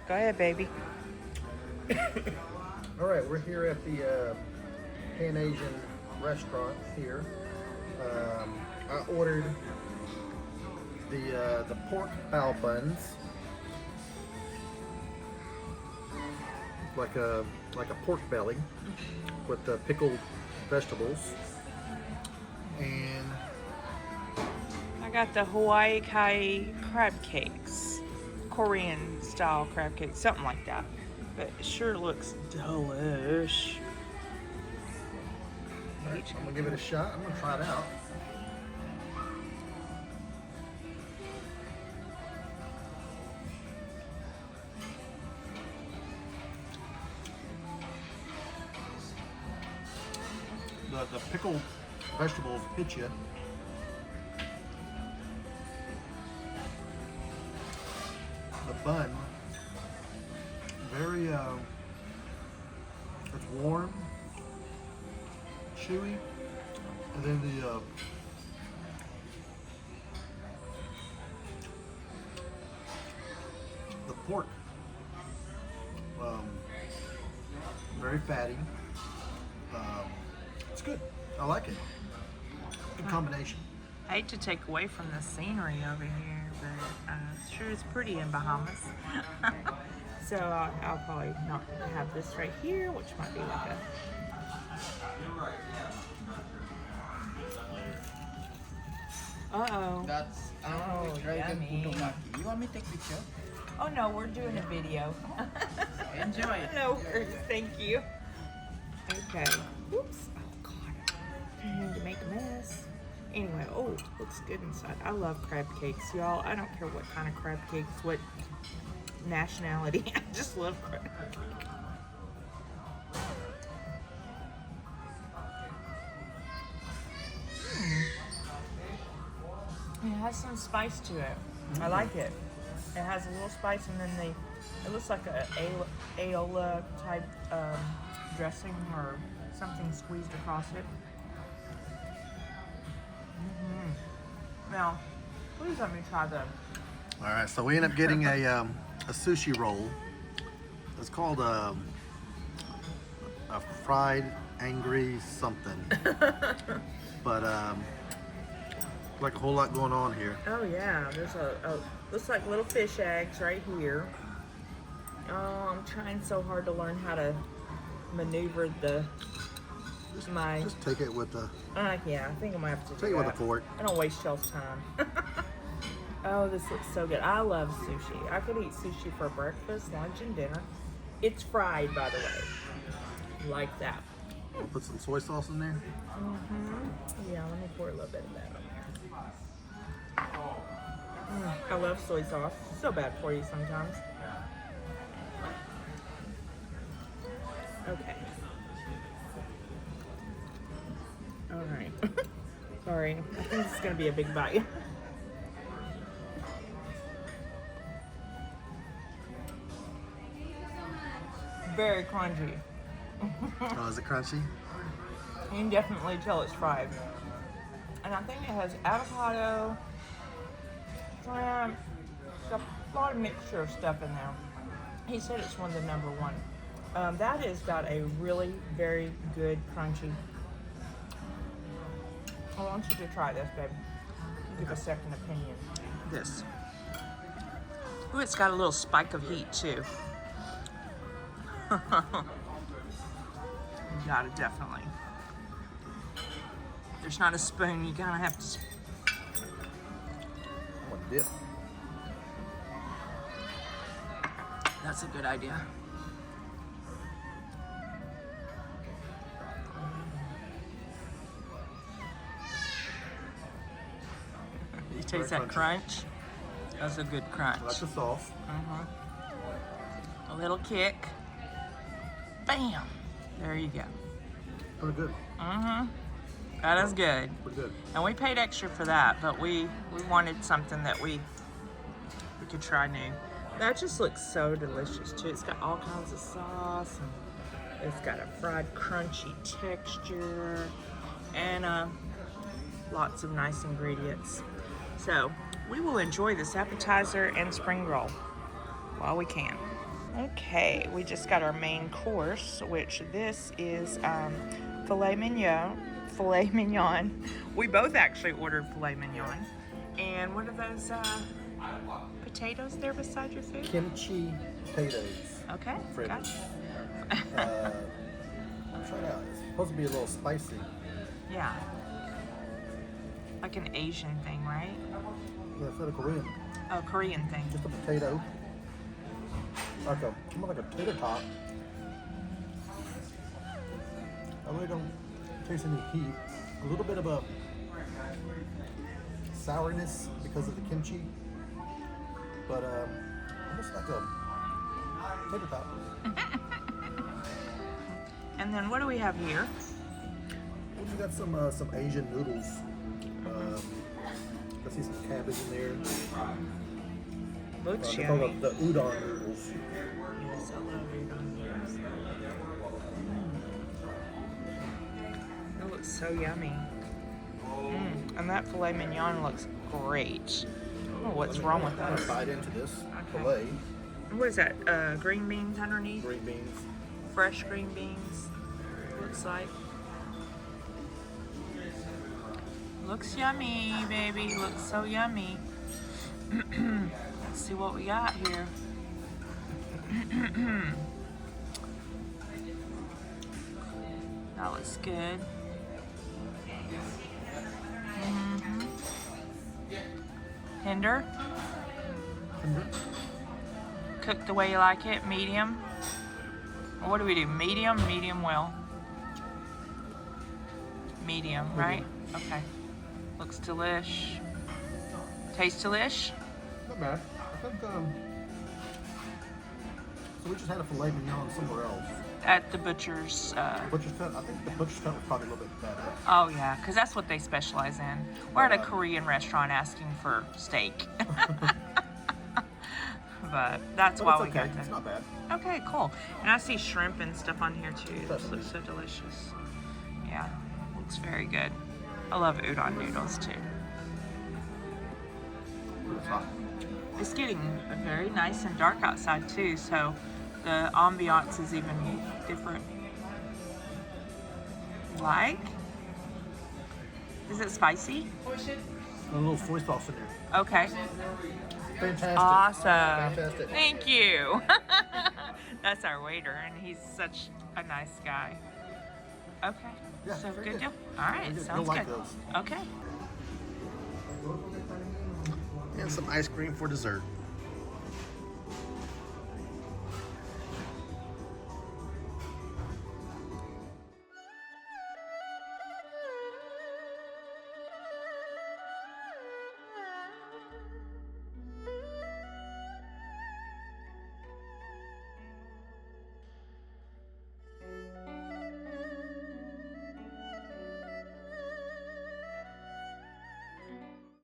Go ahead, baby. All right, we're here at the Pan Asian restaurant here. I ordered the pork bao buns, like a pork belly with the pickled vegetables, and I got the Hawaii Kai crab cakes, Korean style crab cakes, something like that. But it sure looks delish. all right, so I'm gonna give it a shot. I'm gonna try it out. The pickled vegetables hit you. The bun, very, it's warm, chewy, and then the pork, very fatty. It's good. I like it. Good combination. I hate to take away from the scenery over here, but sure it's pretty in Bahamas. So I'll probably not have this right here, which might be like a... Uh-oh. That's yummy. teppanyaki. You want me to take picture? Oh no, we're doing a video. Enjoy it. No worries, thank you. Okay. Oops. Oh God. I need to make a mess. Anyway, oh, it looks good inside. I love crab cakes, y'all. I don't care what kind of crab cakes, what nationality. I just love crab cake. It has some spice to it. I like it. It has a little spice, and then it looks like a aola type dressing or something squeezed across it. Now, please let me try the... All right, so we end up getting a sushi roll. It's called a fried angry something, but like a whole lot going on here. Oh yeah, there's looks like little fish eggs right here. Oh, I'm trying so hard to learn how to maneuver Just take it with the. Yeah, I think I might have to Take it with a that. fork. I don't waste y'all's time. Oh, this looks so good. I love sushi. I could eat sushi for breakfast, lunch, and dinner. It's fried, by the way. Like that. We'll put some soy sauce in there. Yeah, let me pour a little bit of that on there. I love soy sauce. So bad for you sometimes. Okay. All right. Sorry. I think this is going to be a big bite. Very crunchy. Oh, is it crunchy? You can definitely tell it's fried. And I think it has avocado, shrimp, a lot of mixture of stuff in there. He said it's one of the number one. That has got a really very good crunchy. I want you to try this, babe. Give a second opinion. This. Ooh, it's got a little spike of heat too. You got it, definitely. There's not a spoon, you kind of have to. What dip? That's a good idea. You taste that crunch? That's a good crunch. I like the sauce. A little kick. Bam! There you go. Pretty good. That is good. Pretty good. And we paid extra for that, but we wanted something that we could try new. That just looks so delicious too. It's got all kinds of sauce, and it's got a fried crunchy texture, and lots of nice ingredients. So we will enjoy this appetizer and spring roll while we can. Okay, we just got our main course, which this is filet mignon. Filet mignon. We both actually ordered filet mignon. And what are those potatoes there beside your food? Kimchi potatoes. Okay, Fritters. gotcha. Try it out. It's supposed to be a little spicy. Yeah. Like an Asian thing, right? Yeah, instead of Korean. Oh, Korean thing. Just a potato. Almost like a tater tot. I really don't taste any heat. A little bit of a sourness because of the kimchi, but almost like a tater tot. And then what do we have here? We got some Asian noodles. I see some cabbage in there. Looks They call yummy. them the udon noodles. Yes, I love udon noodles. That looks so yummy. And that filet mignon looks great. Oh, what's wrong with I'm gonna those? bite into this Okay. filet. What is that? Green beans underneath? Green beans. Fresh green beans. Looks like. Looks yummy, baby. Looks so yummy. Let's see what we got here. That looks good. Tender. Cooked the way you like it, medium. Or what do we do? Medium, medium well. Medium, right? Okay. Looks delish. Taste delish. Not bad. I think so we just had a filet mignon somewhere else. At the butcher's. Butcher's cut. I think the butcher's cut was probably a little bit better. Oh yeah, because that's what they specialize in. We're at a Korean restaurant asking for steak. But that's why it's we okay. got It's that. not bad. Okay, cool. And I see shrimp and stuff on here too. This Definitely. looks so delicious. Yeah, looks very good. I love udon noodles too. It's hot. It's getting very nice and dark outside too, so the ambiance is even different. Like? Is it spicy? A little soy sauce in there. Okay. Fantastic. Awesome. Fantastic. Thank you. That's our waiter, and he's such a nice guy. Okay. Yeah, So very good good. deal. All right. Very good. Sounds You'll like good. those. Okay. And some ice cream for dessert.